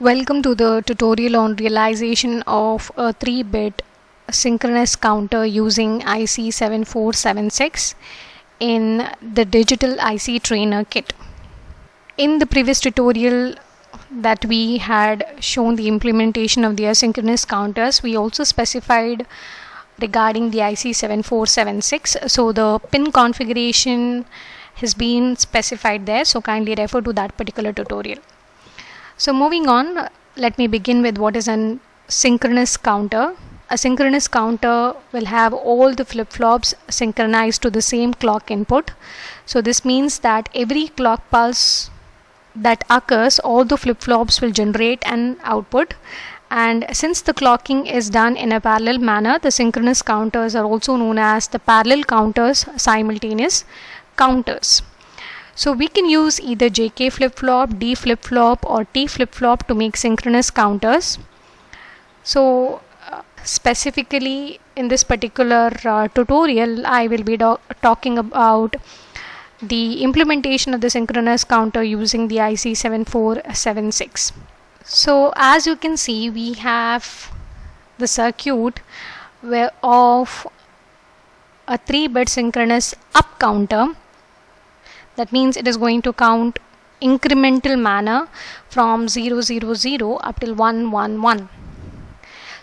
Welcome to the tutorial on realization of a 3-bit synchronous counter using IC7476 in the digital IC trainer kit. In the previous tutorial that we had shown the implementation of the asynchronous counters, we also specified regarding the IC7476. So the pin configuration has been specified there, so kindly refer to that particular tutorial. So moving on, let me begin with what is a synchronous counter. A synchronous counter will have all the flip-flops synchronized to the same clock input. So this means that every clock pulse that occurs, all the flip-flops will generate an output. And since the clocking is done in a parallel manner, the synchronous counters are also known as the parallel counters, simultaneous counters. So we can use either JK flip-flop, D flip-flop or T flip-flop to make synchronous counters. So specifically in this particular tutorial, I will be talking about the implementation of the synchronous counter using the IC7476. So as you can see, we have the circuit of a 3-bit synchronous up counter. That means it is going to count incremental manner from 000 up till 111.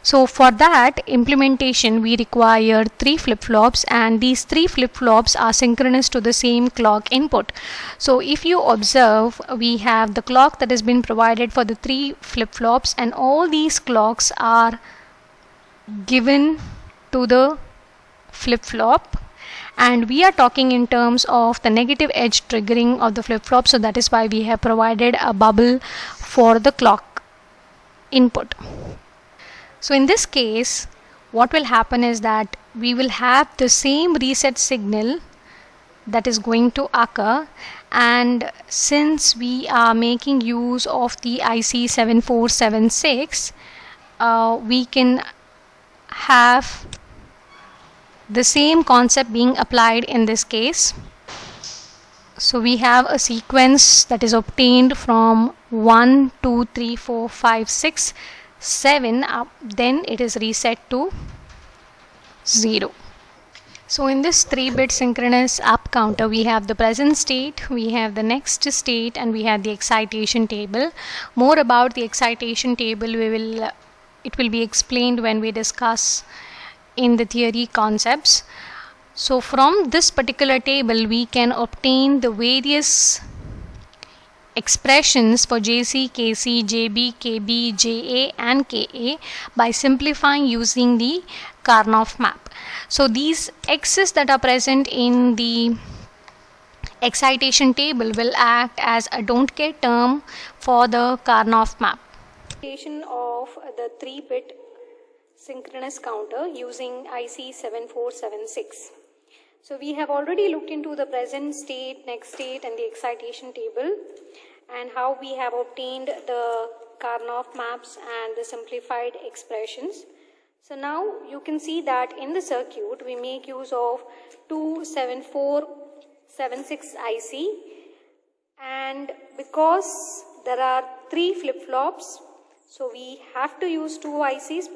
So for that implementation we require 3 flip-flops, and these 3 flip-flops are synchronous to the same clock input. So if you observe, we have the clock that has been provided for the 3 flip-flops, and all these clocks are given to the flip-flop. And we are talking in terms of the negative edge triggering of the flip-flop, so that is why we have provided a bubble for the clock input. So in this case, what will happen is that we will have the same reset signal that is going to occur, and since we are making use of the IC7476, we can have the same concept being applied in this case. So we have a sequence that is obtained from 1, 2, 3, 4, 5, 6, 7 up, then it is reset to 0. So in this 3-bit synchronous up counter, we have the present state, we have the next state, and we have the excitation table. More about the excitation table it will be explained when we discuss in the theory concepts. So from this particular table we can obtain the various expressions for JC, KC, JB, KB, JA and KA by simplifying using the Karnaugh map. So these X's that are present in the excitation table will act as a don't care term for the Karnaugh map. Of the 3-bit synchronous counter using IC7476. So we have already looked into the present state, next state and the excitation table, and how we have obtained the Karnaugh maps and the simplified expressions. So now you can see that in the circuit we make use of 27476 IC, and because there are 3 flip-flops, so we have to use 2 ICs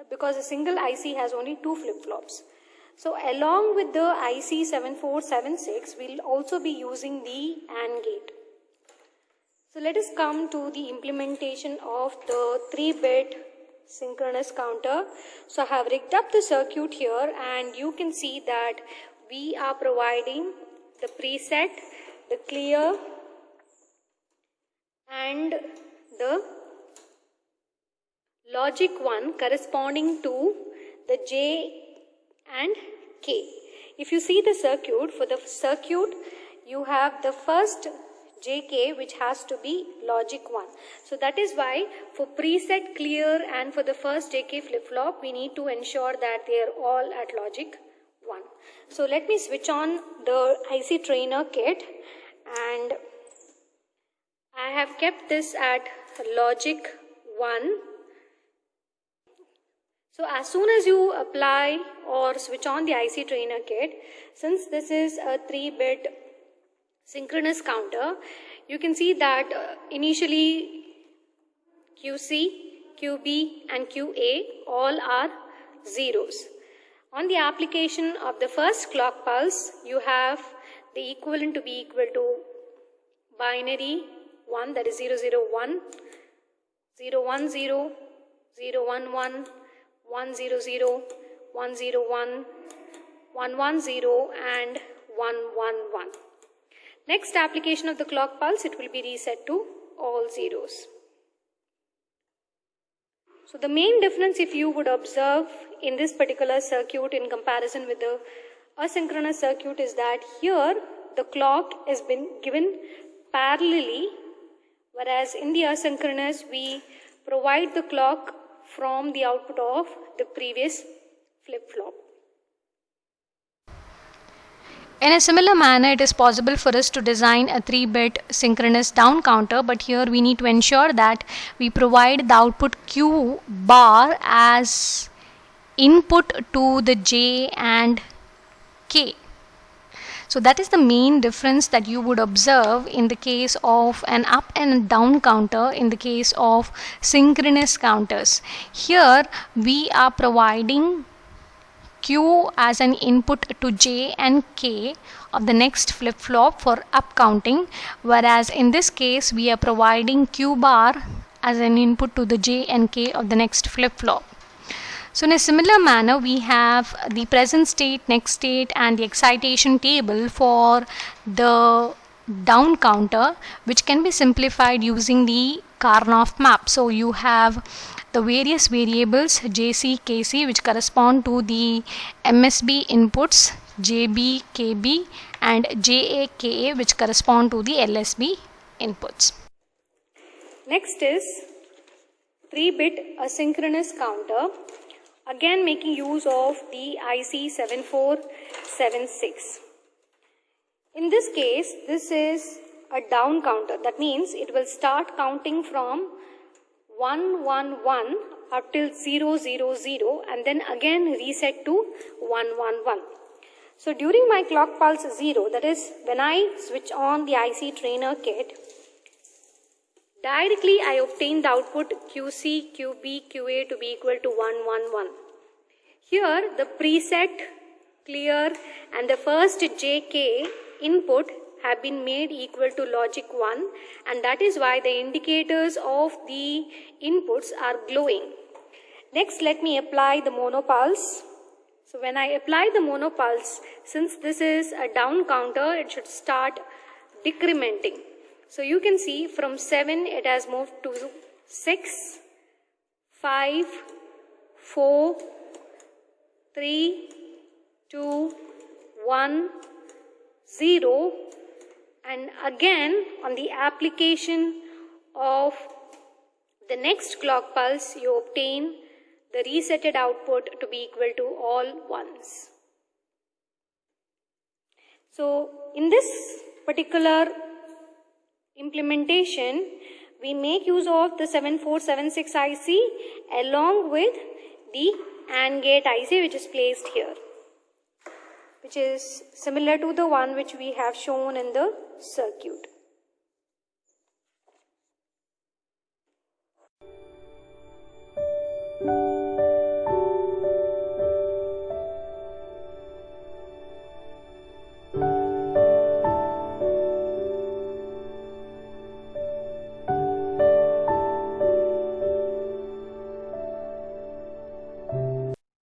because a single IC has only 2 flip-flops. So along with the IC7476, we'll also be using the AND gate. So let us come to the implementation of the 3-bit synchronous counter. So I have rigged up the circuit here, and you can see that we are providing the preset, the clear and the logic 1 corresponding to the J and K. If you see the circuit, for the circuit you have the first JK which has to be logic 1. So that is why for preset, clear and for the first JK flip-flop we need to ensure that they are all at logic 1. So let me switch on the IC trainer kit, and I have kept this at logic 1. So as soon as you apply or switch on the IC trainer kit, since this is a 3-bit synchronous counter, you can see that initially QC, QB and QA all are zeros. On the application of the first clock pulse, you have the equivalent to be equal to binary 1, that is 0, 0, 1, 0, 1, 0, 0, 1, 1, 1, 0, 0, 1, 0, 1, 1, 1, 0 and 1, 1, 1. Next application of the clock pulse, it will be reset to all zeros. So the main difference, if you would observe in this particular circuit in comparison with the asynchronous circuit, is that here the clock has been given parallelly, whereas in the asynchronous we provide the clock from the output of the previous flip-flop. In a similar manner, it is possible for us to design a 3-bit synchronous down counter, but here we need to ensure that we provide the output Q bar as input to the J and K. So that is the main difference that you would observe in the case of an up and down counter in the case of synchronous counters. Here we are providing Q as an input to J and K of the next flip-flop for up counting, whereas in this case we are providing Q bar as an input to the J and K of the next flip-flop. So in a similar manner, we have the present state, next state and the excitation table for the down counter, which can be simplified using the Karnaugh map. So you have the various variables JC, KC, which correspond to the MSB inputs, JB, KB and JA, KA, which correspond to the LSB inputs. Next is 3-bit asynchronous counter, again making use of the IC 7476. In this case, this is a down counter. That means it will start counting from 1, 1, 1 up till 0, 0, 0 and then again reset to 1, 1, 1. So during my clock pulse 0, that is when I switch on the IC trainer kit, directly I obtain the output QC, QB, QA to be equal to 1, 1, 1. Here the preset, clear and the first JK input have been made equal to logic 1, and that is why the indicators of the inputs are glowing. Next, let me apply the monopulse. So when I apply the monopulse, since this is a down counter, it should start decrementing. So you can see from 7 it has moved to 6, 5, 4, 3, 2, 1, 0, and again on the application of the next clock pulse you obtain the resetted output to be equal to all ones. So in this particular implementation we make use of the 7476 IC along with the AND gate IC which is placed here, which is similar to the one which we have shown in the circuit.